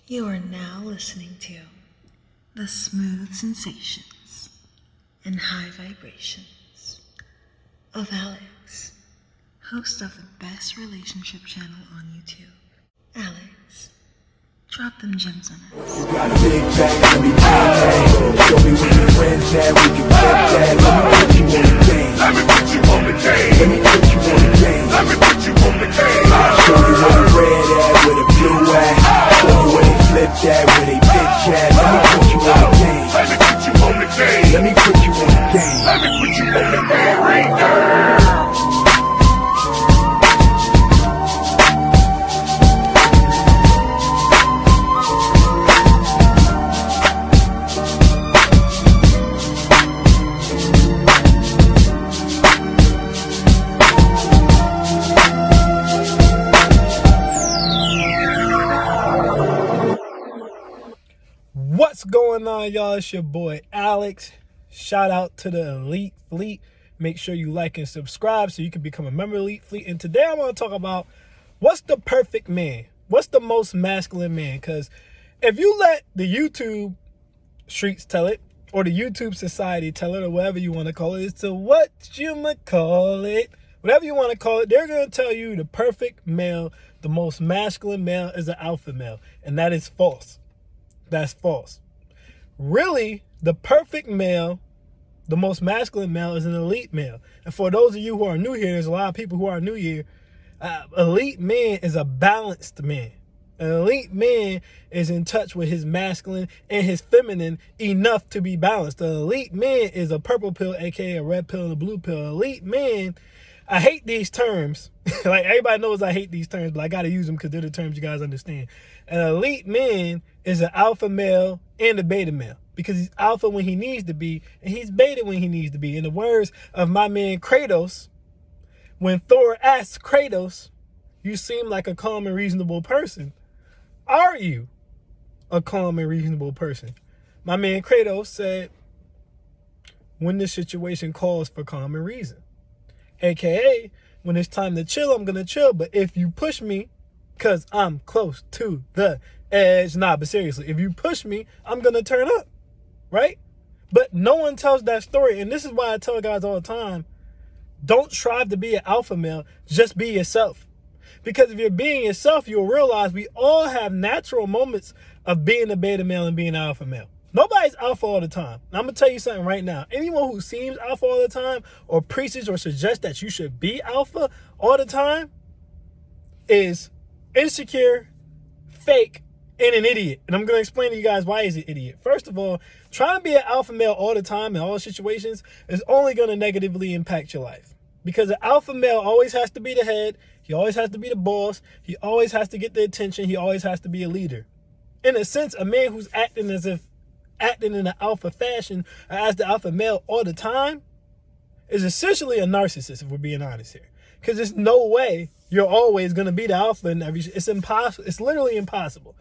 You are now listening to the smooth sensations and high vibrations of Alex, host of the best relationship channel on YouTube. Alex, drop them gems on us. You got a big bag, let me bang. Show me where your friends at, we can flip that. Let me put you on the game. Let me put you on the game. Let me put you on the game. Let me put you on the game. Show you where the red at, where the blue at. Show you where they flip that, where they bitch at. Let me put you on the game. Let me put you on the game. Let me put you on the game. Let me put you on the game right there. What's going on, y'all? It's your boy Alex. Shout out to the Elite Fleet. Make sure you like and subscribe so you can become a member of Elite Fleet. And today I want to talk about what's the perfect man? What's the most masculine man? Because if you let the YouTube streets tell it, or the YouTube society tell it, or whatever you want to call it, so what you call it, whatever you want to call it, they're going to tell you the perfect male, the most masculine male is an alpha male. And that is false. That's false. Really, the perfect male, the most masculine male is an elite male. And for those of you who are new here, there's a lot of people who are new here. Elite man is a balanced man. An elite man is in touch with his masculine and his feminine enough to be balanced. An elite man is a purple pill, aka a red pill and a blue pill. Elite man, I hate these terms. Like, everybody knows I hate these terms, but I got to use them because they're the terms you guys understand. An elite man is an alpha male and a beta male, because he's alpha when he needs to be and he's beta when he needs to be. In the words of my man Kratos, when Thor asks Kratos, "You seem like a calm and reasonable person. Are you a calm and reasonable person?" My man Kratos said, "When the situation calls for calm and reason. AKA, when it's time to chill, I'm going to chill. But if you push me, because I'm close to the edge." Nah, but seriously, if you push me, I'm going to turn up, right? But no one tells that story. And this is why I tell guys all the time, don't strive to be an alpha male. Just be yourself. Because if you're being yourself, you'll realize we all have natural moments of being a beta male and being an alpha male. Nobody's alpha all the time. Now, I'm going to tell you something right now. Anyone who seems alpha all the time or preaches or suggests that you should be alpha all the time is insecure, fake, and an idiot. And I'm going to explain to you guys why he's an idiot. First of all, trying to be an alpha male all the time in all situations is only going to negatively impact your life. Because an alpha male always has to be the head. He always has to be the boss. He always has to get the attention. He always has to be a leader. In a sense, a man who's acting in an alpha fashion as the alpha male all the time is essentially a narcissist, if we're being honest here. Because there's no way you're always going to be the alpha in every. It's impossible. It's literally impossible.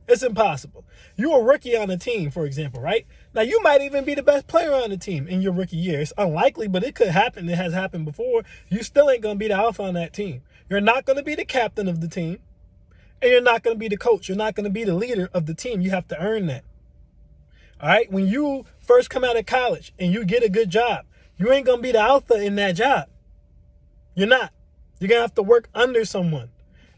It's impossible. You're a rookie on a team, for example, right? Now, you might even be the best player on the team in your rookie year. It's unlikely, but it could happen. It has happened before. You still ain't going to be the alpha on that team. You're not going to be the captain of the team. And you're not going to be the coach. You're not going to be the leader of the team. You have to earn that. All right? When you first come out of college and you get a good job, you ain't going to be the alpha in that job. You're not. You're going to have to work under someone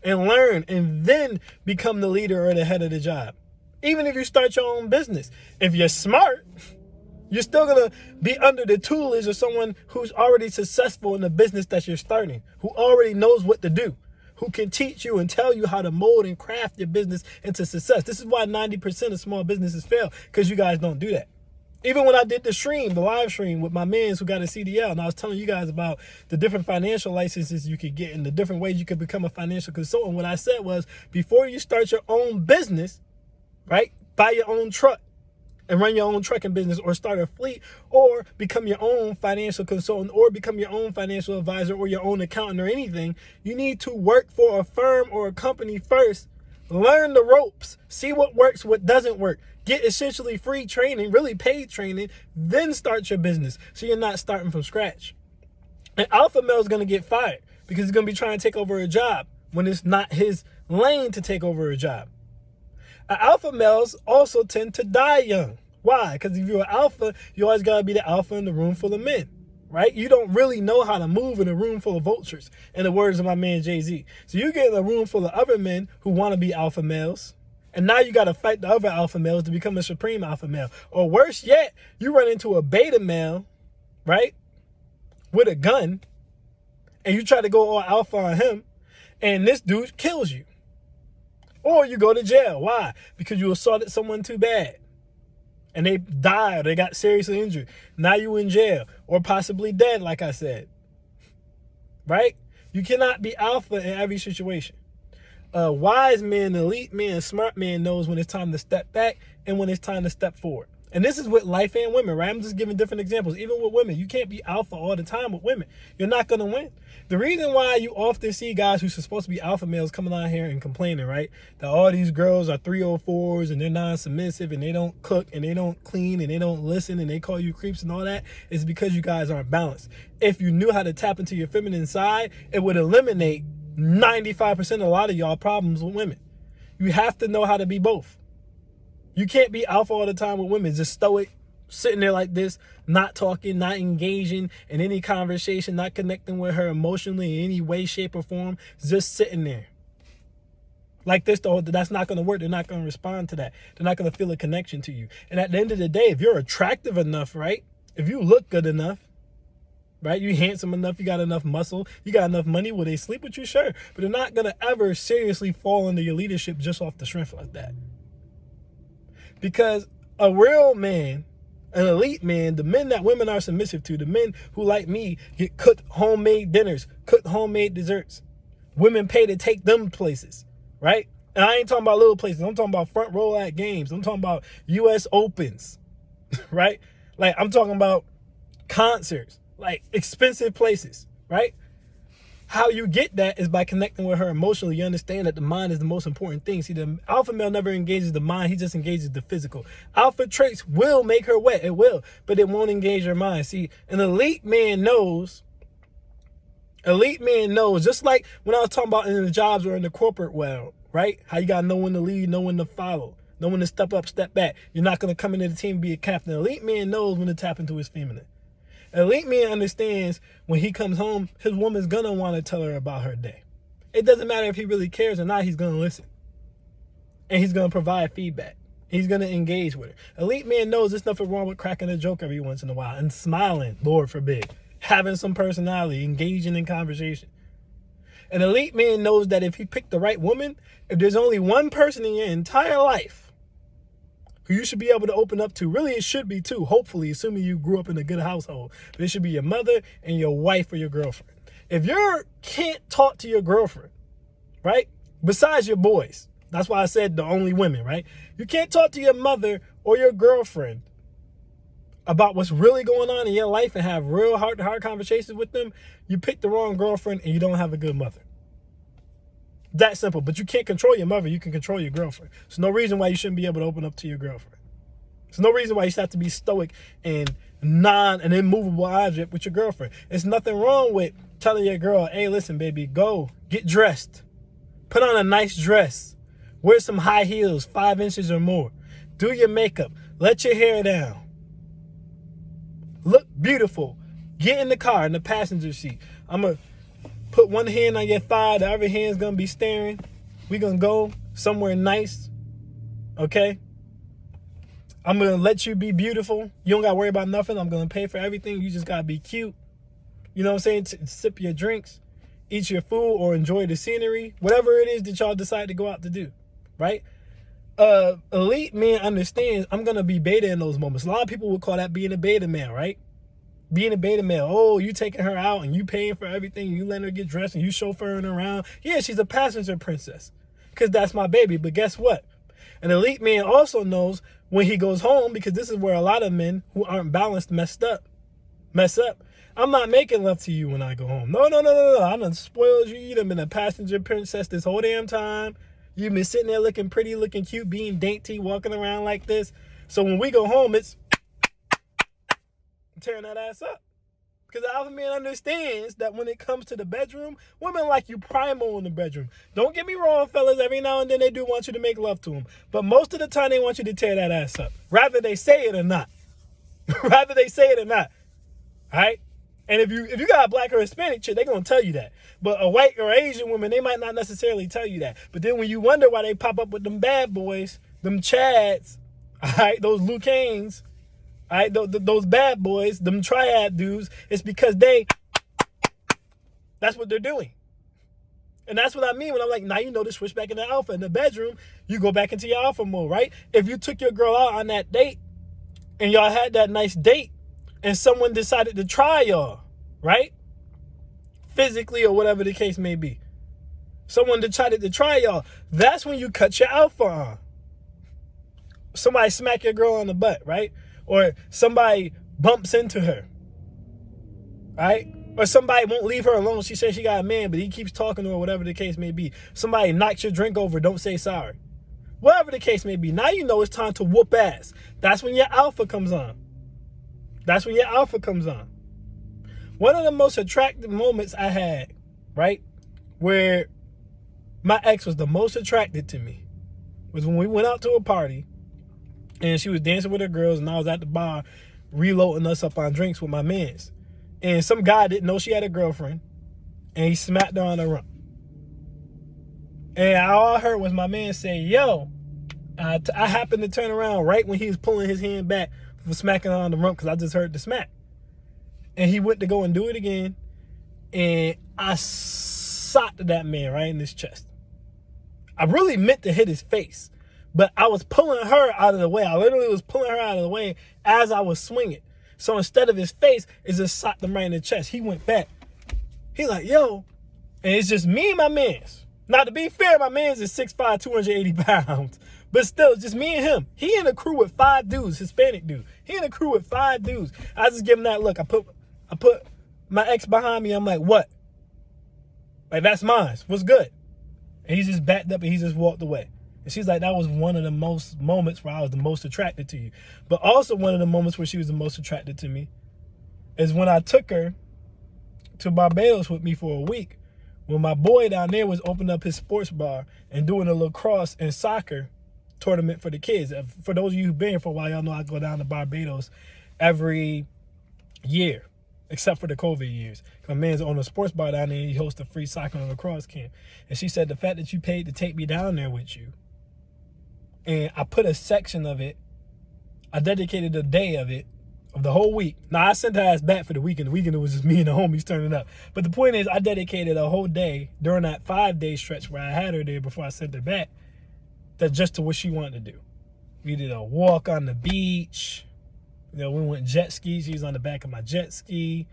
and learn and then become the leader or the head of the job. Even if you start your own business, if you're smart, you're still going to be under the tutelage of someone who's already successful in the business that you're starting, who already knows what to do, who can teach you and tell you how to mold and craft your business into success. This is why 90% of small businesses fail, because you guys don't do that. Even when I did the live stream with my mans who got a CDL, and I was telling you guys about the different financial licenses you could get and the different ways you could become a financial consultant, what I said was, before you start your own business, right, buy your own truck and run your own trucking business, or start a fleet, or become your own financial consultant, or become your own financial advisor, or your own accountant, or anything. You need to work for a firm or a company first. Learn the ropes. See what works, what doesn't work. Get essentially free training, really paid training, then start your business, so you're not starting from scratch. An alpha male is going to get fired because he's going to be trying to take over a job when it's not his lane to take over a job. Alpha males also tend to die young. Why? Because if you're an alpha, you always got to be the alpha in the room full of men, right? You don't really know how to move in a room full of vultures, in the words of my man Jay-Z. So you get in a room full of other men who want to be alpha males, and now you got to fight the other alpha males to become a supreme alpha male. Or worse yet, you run into a beta male, right, with a gun, and you try to go all alpha on him, and this dude kills you. Or you go to jail. Why? Because you assaulted someone too bad, and they died or they got seriously injured. Now you in jail or possibly dead, like I said. Right? You cannot be alpha in every situation. A wise man, elite man, smart man knows when it's time to step back and when it's time to step forward. And this is with life and women, right? I'm just giving different examples. Even with women, you can't be alpha all the time with women. You're not going to win. The reason why you often see guys who are supposed to be alpha males coming out here and complaining, right, that all these girls are 304s and they're non-submissive and they don't cook and they don't clean and they don't listen and they call you creeps and all that, is because you guys aren't balanced. If you knew how to tap into your feminine side, it would eliminate 95% of a lot of y'all problems with women. You have to know how to be both. You can't be alpha all the time with women, just stoic, sitting there like this, not talking, not engaging in any conversation, not connecting with her emotionally in any way, shape, or form, just sitting there. Like this, though, that's not going to work. They're not going to respond to that. They're not going to feel a connection to you. And at the end of the day, if you're attractive enough, right, if you look good enough, right, you handsome enough, you got enough muscle, you got enough money, will they sleep with you? Sure. But they're not going to ever seriously fall into your leadership just off the strength like that. Because a real man, an elite man, the men that women are submissive to, the men who, like me, get cooked homemade dinners, cooked homemade desserts. Women pay to take them places, right? And I ain't talking about little places. I'm talking about front row at games. I'm talking about U.S. Opens, right? Like, I'm talking about concerts, like expensive places, right? How you get that is by connecting with her emotionally. You understand that the mind is the most important thing. See, the alpha male never engages the mind. He just engages the physical. Alpha traits will make her wet. It will, but it won't engage her mind. See, an elite man knows, just like when I was talking about in the jobs or in the corporate world, right? How you got to know when to lead, know when to follow, know when to step up, step back. You're not going to come into the team and be a captain. An elite man knows when to tap into his feminine. An elite man understands when he comes home, his woman's going to want to tell her about her day. It doesn't matter if he really cares or not, he's going to listen. And he's going to provide feedback. He's going to engage with her. Elite man knows there's nothing wrong with cracking a joke every once in a while and smiling, Lord forbid, having some personality, engaging in conversation. An elite man knows that if he picked the right woman, if there's only one person in your entire life who you should be able to open up to, really it should be two, hopefully, assuming you grew up in a good household. But it should be your mother and your wife or your girlfriend. If you can't talk to your girlfriend, right, besides your boys, that's why I said the only women, right? You can't talk to your mother or your girlfriend about what's really going on in your life and have real heart-to-heart conversations with them, you pick the wrong girlfriend and you don't have a good mother. That simple. But you can't control your mother. You can control your girlfriend. There's no reason why you shouldn't be able to open up to your girlfriend. There's no reason why you should have to be stoic and an immovable object with your girlfriend. There's nothing wrong with telling your girl, hey, listen, baby, go get dressed. Put on a nice dress. Wear some high heels, 5 inches or more. Do your makeup. Let your hair down. Look beautiful. Get in the car, in the passenger seat. I'm going to put one hand on your thigh, the other hand's gonna be staring. We're gonna go somewhere nice, okay? I'm gonna let you be beautiful. You don't gotta worry about nothing. I'm gonna pay for everything. You just gotta be cute. You know what I'm saying? Sip your drinks, eat your food, or enjoy the scenery. Whatever it is that y'all decide to go out to do, right? Elite man understands I'm gonna be beta in those moments. A lot of people would call that being a beta male, right? Being a beta male, oh, you taking her out and you paying for everything, you letting her get dressed and you chauffeuring around. Yeah, she's a passenger princess because that's my baby. But guess what? An elite man also knows when he goes home, because this is where a lot of men who aren't balanced mess up. I'm not making love to you when I go home. No. I done spoiled you. You done been a passenger princess this whole damn time. You've been sitting there looking pretty, looking cute, being dainty, walking around like this. So when we go home, it's tearing that ass up. Because the alpha man understands that when it comes to the bedroom, women like you primal in the bedroom. Don't get me wrong, fellas. Every now and then they do want you to make love to them. But most of the time they want you to tear that ass up. Rather they say it or not. Rather they say it or not. All right? And if you got a black or Hispanic chick, they're going to tell you that. But a white or Asian woman, they might not necessarily tell you that. But then when you wonder why they pop up with them bad boys, them Chads, all right, those Lucanes, all right, those bad boys, them triad dudes, it's because that's what they're doing. And that's what I mean when I'm like, now you know to switch back into alpha. In the bedroom, you go back into your alpha mode, right? If you took your girl out on that date and y'all had that nice date and someone decided to try y'all, right? Physically or whatever the case may be. Someone decided to try y'all. That's when you cut your alpha on. Somebody smack your girl on the butt, right? Or somebody bumps into her, right? Or somebody won't leave her alone. She says she got a man, but he keeps talking to her, whatever the case may be. Somebody knocks your drink over, don't say sorry. Whatever the case may be. Now you know it's time to whoop ass. That's when your alpha comes on. That's when your alpha comes on. One of the most attractive moments I had, right, where my ex was the most attracted to me, was when we went out to a party and she was dancing with her girls and I was at the bar reloading us up on drinks with my mans. And some guy didn't know she had a girlfriend and he smacked her on the rump. And all I heard was my man say, yo, I happened to turn around right when he was pulling his hand back for smacking her on the rump because I just heard the smack. And he went to go and do it again. And I socked that man right in his chest. I really meant to hit his face. But I was pulling her out of the way. I literally was pulling her out of the way as I was swinging. So instead of his face, it just socked him right in the chest. He went back. He like, yo. And it's just me and my mans. Now, to be fair, my mans is 6'5", 280 pounds. But still, it's just me and him. He in a crew with 5 dudes, Hispanic dude. He in a crew with 5 dudes. I just give him that look. I put my ex behind me. I'm like, what? Like, that's mine. What's good? And he just backed up and he just walked away. And she's like, that was one of the most moments where I was the most attracted to you. But also one of the moments where she was the most attracted to me is when I took her to Barbados with me for a week. When my boy down there was opening up his sports bar and doing a lacrosse and soccer tournament for the kids. For those of you who've been here for a while, y'all know I go down to Barbados every year, except for the COVID years. My man's on a sports bar down there and he hosts a free soccer and lacrosse camp. And she said, the fact that you paid to take me down there with you, and I put a section of it, I dedicated a day of it, of the whole week. Now, I sent her ass back for the weekend. The weekend, it was just me and the homies turning up. But the point is, I dedicated a whole day during that 5-day stretch where I had her there before I sent her back, that's just to what she wanted to do. We did a walk on the beach. You know, we went jet ski. She was on the back of my jet ski.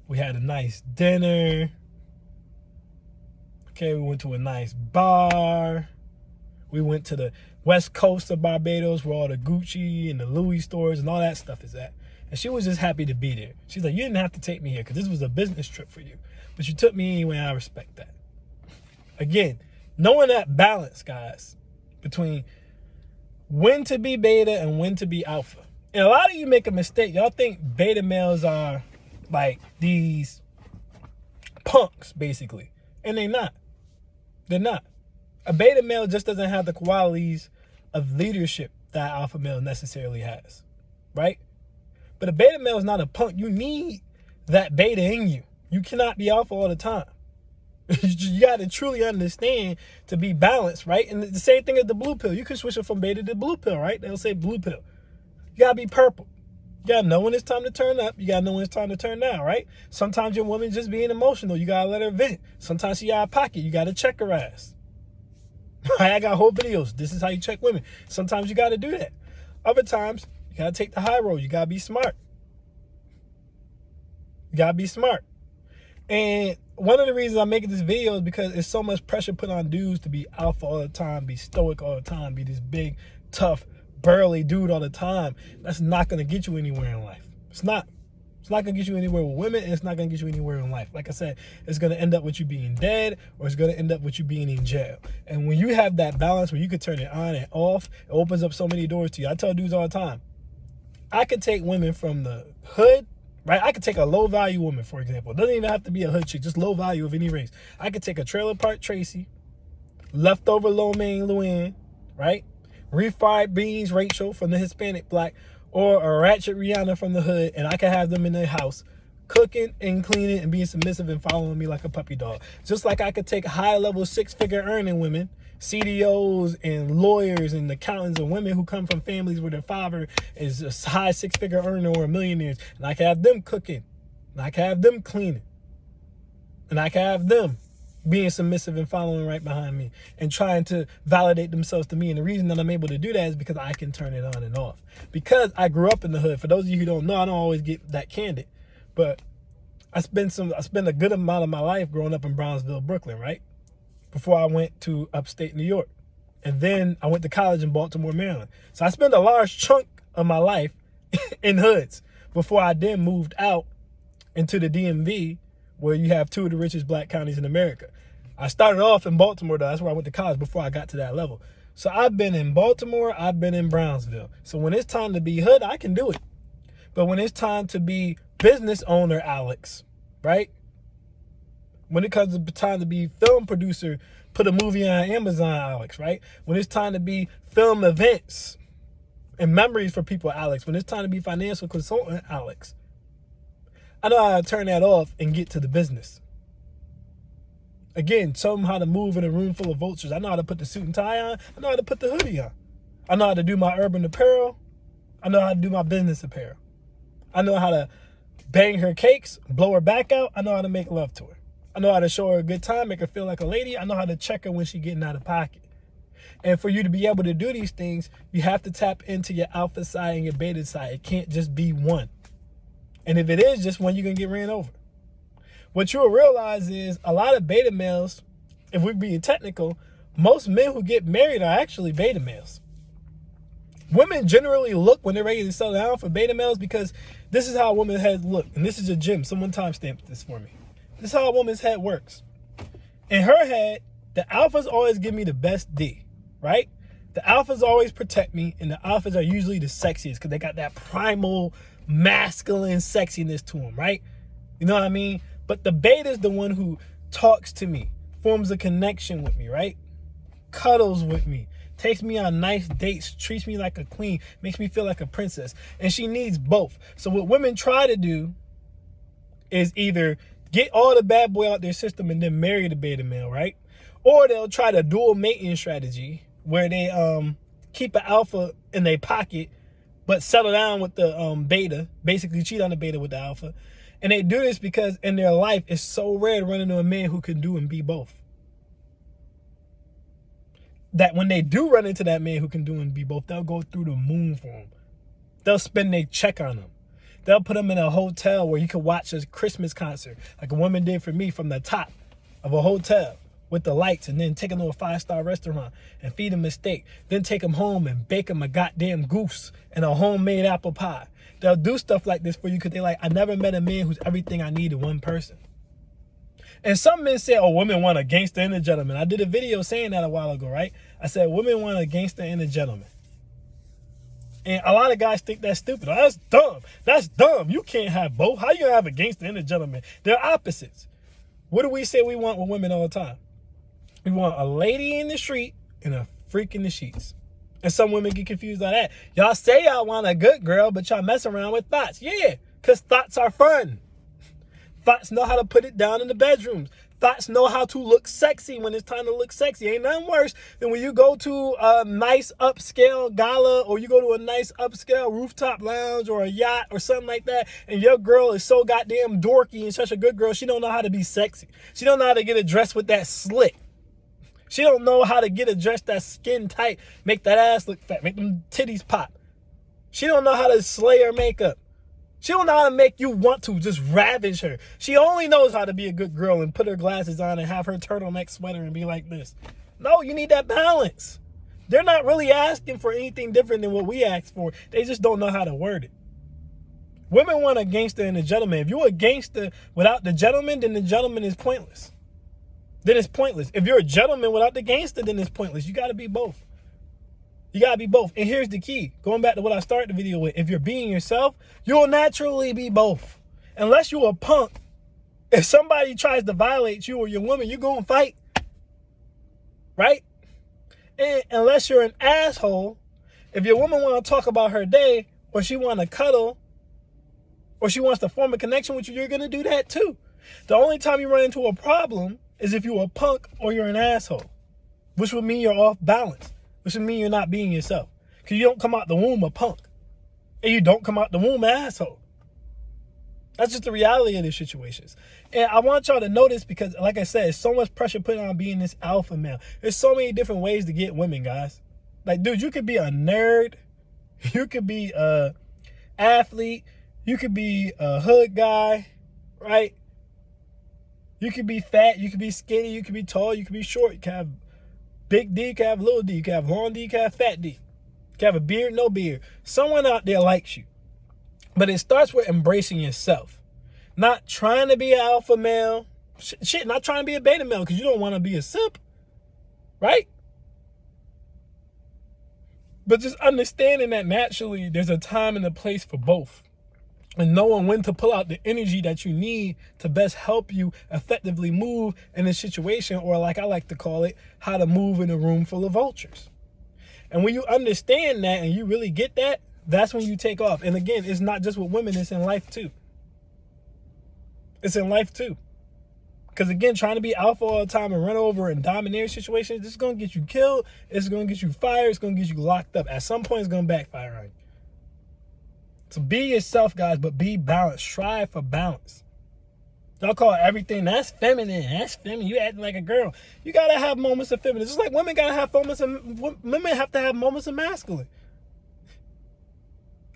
We had a nice dinner. Okay, we went to a nice bar. We went to the west coast of Barbados where all the Gucci and the Louis stores and all that stuff is at. And she was just happy to be there. She's like, you didn't have to take me here because this was a business trip for you. But you took me anyway, I respect that. Again, knowing that balance, guys, between when to be beta and when to be alpha. And a lot of you make a mistake. Y'all think beta males are like these punks, basically. And they're not. They're not. A beta male just doesn't have the qualities of leadership that alpha male necessarily has, right? But a beta male is not a punk. You need that beta in you. You cannot be alpha all the time. You got to truly understand to be balanced, right? And the same thing as the blue pill. You can switch it from beta to blue pill, right? They'll say blue pill. You got to be purple. You got to know when it's time to turn up. You got to know when it's time to turn down, right? Sometimes your woman just being emotional. You got to let her vent. Sometimes she out of pocket. You got to check her ass. I got whole videos. This is how you check women. Sometimes you got to do that. Other times, you got to take the high road. You got to be smart. You got to be smart. And one of the reasons I'm making this video is because there's so much pressure put on dudes to be alpha all the time, be stoic all the time, be this big, tough, burly dude all the time. That's not going to get you anywhere in life. It's not. It's not going to get you anywhere with women, and it's not going to get you anywhere in life. Like I said, it's going to end up with you being dead, or it's going to end up with you being in jail. And when you have that balance where you can turn it on and off, it opens up so many doors to you. I tell dudes all the time, I could take women from the hood, right? I could take a low value woman, for example. It doesn't even have to be a hood chick, just low value of any race. I could take a trailer park Tracy, leftover lo mein Luann, right? Refried beans Rachel from the Hispanic Black, or a ratchet Rihanna from the hood, and I could have them in their house cooking and cleaning and being submissive and following me like a puppy dog. Just like I could take high-level six-figure earning women, CDOs and lawyers and accountants and women who come from families where their father is a high six-figure earner or millionaires, and I can have them cooking, and I can have them cleaning, and I can have them being submissive and following right behind me and trying to validate themselves to me. And the reason that I'm able to do that is because I can turn it on and off. Because I grew up in the hood. For those of you who don't know, I don't always get that candid, but I spent a good amount of my life growing up in Brownsville, Brooklyn, right? Before I went to upstate New York. And then I went to college in Baltimore, Maryland. So I spent a large chunk of my life in hoods before I then moved out into the DMV, where you have two of the richest black counties in America. I started off in Baltimore, though. That's where I went to college before I got to that level. So I've been in Baltimore, I've been in Brownsville. So when it's time to be hood, I can do it. But when it's time to be business owner Alex, right? When it comes to time to be film producer, put a movie on Amazon Alex, right? When it's time to be film events and memories for people Alex. When it's time to be financial consultant Alex. I know how to turn that off and get to the business. Again, show them how to move in a room full of vultures. I know how to put the suit and tie on. I know how to put the hoodie on. I know how to do my urban apparel. I know how to do my business apparel. I know how to bang her cakes, blow her back out. I know how to make love to her. I know how to show her a good time, make her feel like a lady. I know how to check her when she's getting out of pocket. And for you to be able to do these things, you have to tap into your alpha side and your beta side. It can't just be one. And if it is just one, you're going to get ran over. What you'll realize is a lot of beta males, if we're being technical, most men who get married are actually beta males. Women generally look when they're ready to settle down for beta males because this is how a woman's head look. And this is a gym. Someone timestamp this for me. This is how a woman's head works. In her head, the alphas always give me the best D, right? The alphas always protect me, and the alphas are usually the sexiest because they got that primal masculine sexiness to them, right? You know what I mean? But the beta is the one who talks to me, forms a connection with me, right? Cuddles with me, takes me on nice dates, treats me like a queen, makes me feel like a princess. And she needs both. So what women try to do is either get all the bad boy out their system and then marry the beta male, right? Or they'll try the dual mating strategy where they keep an alpha in their pocket but settle down with the beta, basically cheat on the beta with the alpha. And they do this because in their life, it's so rare to run into a man who can do and be both. That when they do run into that man who can do and be both, they'll go through the moon for him. They'll spend their check on him. They'll put him in a hotel where you can watch a Christmas concert, like a woman did for me, from the top of a hotel with the lights, and then take him to a 5-star restaurant and feed him a steak. Then take him home and bake him a goddamn goose and a homemade apple pie. They'll do stuff like this for you because they're like, I never met a man who's everything I need in one person. And some men say, oh, women want a gangster and a gentleman. I did a video saying that a while ago, right? I said, women want a gangster and a gentleman. And a lot of guys think that's stupid. Oh, that's dumb. That's dumb. You can't have both. How you gonna have a gangster and a gentleman? They're opposites. What do we say we want with women all the time? We want a lady in the street and a freak in the sheets. And some women get confused on that. Y'all say y'all want a good girl, but y'all mess around with thoughts. Yeah, because thoughts are fun. Thoughts know how to put it down in the bedrooms. Thoughts know how to look sexy when it's time to look sexy. Ain't nothing worse than when you go to a nice upscale gala or you go to a nice upscale rooftop lounge or a yacht or something like that, and your girl is so goddamn dorky and such a good girl, she don't know how to be sexy. She don't know how to get a dress with that slit. She don't know how to get a dress that's skin tight, make that ass look fat, make them titties pop. She don't know how to slay her makeup. She don't know how to make you want to just ravage her. She only knows how to be a good girl and put her glasses on and have her turtleneck sweater and be like this. No, you need that balance. They're not really asking for anything different than what we ask for. They just don't know how to word it. Women want a gangster and a gentleman. If you're a gangster without the gentleman, then the gentleman is pointless. Then it's pointless. If you're a gentleman without the gangster, then it's pointless. You got to be both. You got to be both. And here's the key. Going back to what I started the video with. If you're being yourself, you'll naturally be both. unless you a punk, if somebody tries to violate you or your woman, you're going to fight. Right? And unless you're an asshole, if your woman want to talk about her day, or she want to cuddle, or she wants to form a connection with you, you're going to do that too. The only time you run into a problem is if you're a punk or you're an asshole, which would mean you're off balance, which would mean you're not being yourself. Because you don't come out the womb a punk, and you don't come out the womb an asshole. That's just the reality of these situations. And I want y'all to know this because, like I said, there's so much pressure put on being this alpha male. There's so many different ways to get women, guys. Like, dude, you could be a nerd. You could be a athlete. You could be a hood guy, right? You could be fat. You could be skinny. You could be tall. You could be short. You can have big D. You can have little D. You can have long D. You can have fat D. You can have a beard, no beard. Someone out there likes you. But it starts with embracing yourself. Not trying to be an alpha male. Shit, not trying to be a beta male because you don't want to be a simp. Right? But just understanding that naturally there's a time and a place for both. And knowing when to pull out the energy that you need to best help you effectively move in a situation, or like I like to call it, how to move in a room full of vultures. And when you understand that and you really get that, that's when you take off. And again, it's not just with women, it's in life too. It's in life too. Because again, trying to be alpha all the time and run over and domineer situations, this is going to get you killed. It's going to get you fired. It's going to get you locked up. At some point, it's going to backfire on you. So be yourself, guys, but be balanced. Strive for balance. Y'all call everything, that's feminine. That's feminine. You acting like a girl. You got to have moments of feminine. Just like women got to have moments of, women have to have moments of masculine.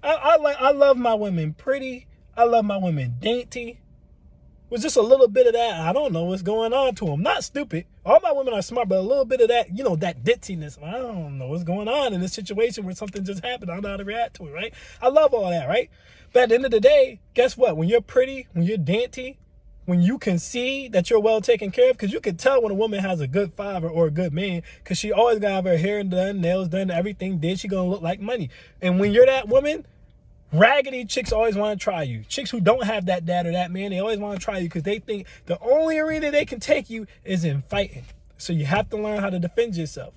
I love my women pretty. I love my women dainty. With just a little bit of that, I don't know what's going on to them. Not stupid. All my women are smart, but a little bit of that, that ditziness. I don't know what's going on in this situation where something just happened. I don't know how to react to it, right? I love all that, right? But at the end of the day, guess what? When you're pretty, when you're dainty, when you can see that you're well taken care of, because you can tell when a woman has a good father or a good man, because she always gonna have her hair done, nails done, everything did. She gonna look like money. And when you're that woman, raggedy chicks always want to try you. Chicks who don't have that dad or that man, they always want to try you because they think the only arena they can take you is in fighting. So you have to learn how to defend yourself.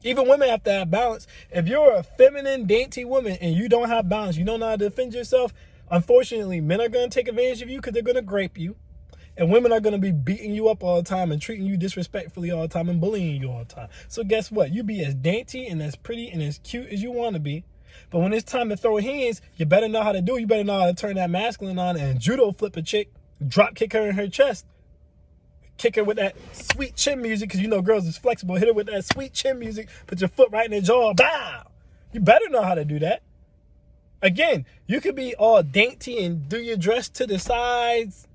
Even women have to have balance. If you're a feminine, dainty woman and you don't have balance, you don't know how to defend yourself, unfortunately, men are going to take advantage of you because they're going to grape you. And women are going to be beating you up all the time and treating you disrespectfully all the time and bullying you all the time. So guess what? You be as dainty and as pretty and as cute as you want to be. But when it's time to throw hands, you better know how to do it. You better know how to turn that masculine on and judo flip a chick, drop kick her in her chest. Kick her with that sweet chin music, because girls is flexible. Hit her with that sweet chin music. Put your foot right in their jaw. Bow! You better know how to do that. Again, you could be all dainty and do your dress to the sides.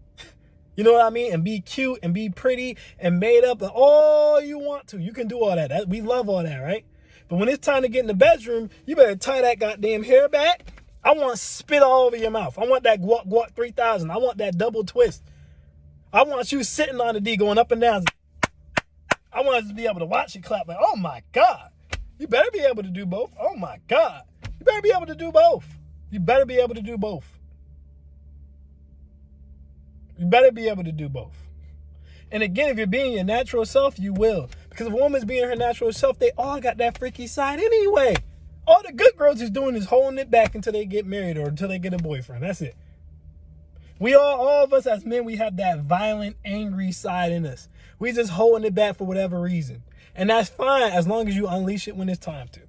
You know what I mean? And be cute and be pretty and made up and all you want to. You can do all that. We love all that, right? But when it's time to get in the bedroom, you better tie that goddamn hair back. I want spit all over your mouth. I want that guac guac 3000. I want that double twist. I want you sitting on the D going up and down. I want to be able to watch you clap like, oh my God. You better be able to do both. Oh my God. You better be able to do both. You better be able to do both. You better be able to do both. And again, if you're being your natural self, you will. Because if a woman's being her natural self, they all got that freaky side anyway. All the good girls is doing is holding it back until they get married or until they get a boyfriend. That's it. All of us as men, we have that violent, angry side in us. We just holding it back for whatever reason. And that's fine as long as you unleash it when it's time to.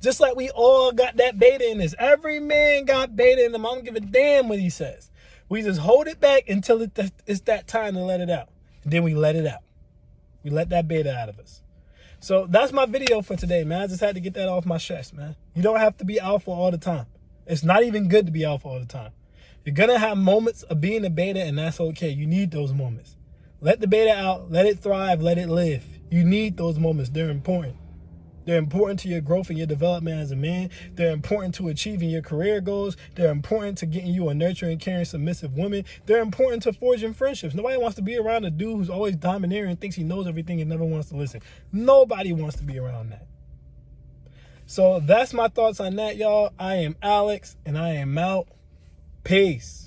Just like we all got that beta in us. Every man got beta in them. I don't give a damn what he says. We just hold it back until it's that time to let it out. And then we let it out. We let that beta out of us. So that's my video for today, man. I just had to get that off my chest, man. You don't have to be alpha all the time. It's not even good to be alpha all the time. You're going to have moments of being a beta, and that's okay. You need those moments. Let the beta out. Let it thrive. Let it live. You need those moments. They're important. They're important to your growth and your development as a man. They're important to achieving your career goals. They're important to getting you a nurturing, caring, submissive woman. They're important to forging friendships. Nobody wants to be around a dude who's always domineering and thinks he knows everything and never wants to listen. Nobody wants to be around that. So that's my thoughts on that, y'all. I am Alex, and I am out. Peace.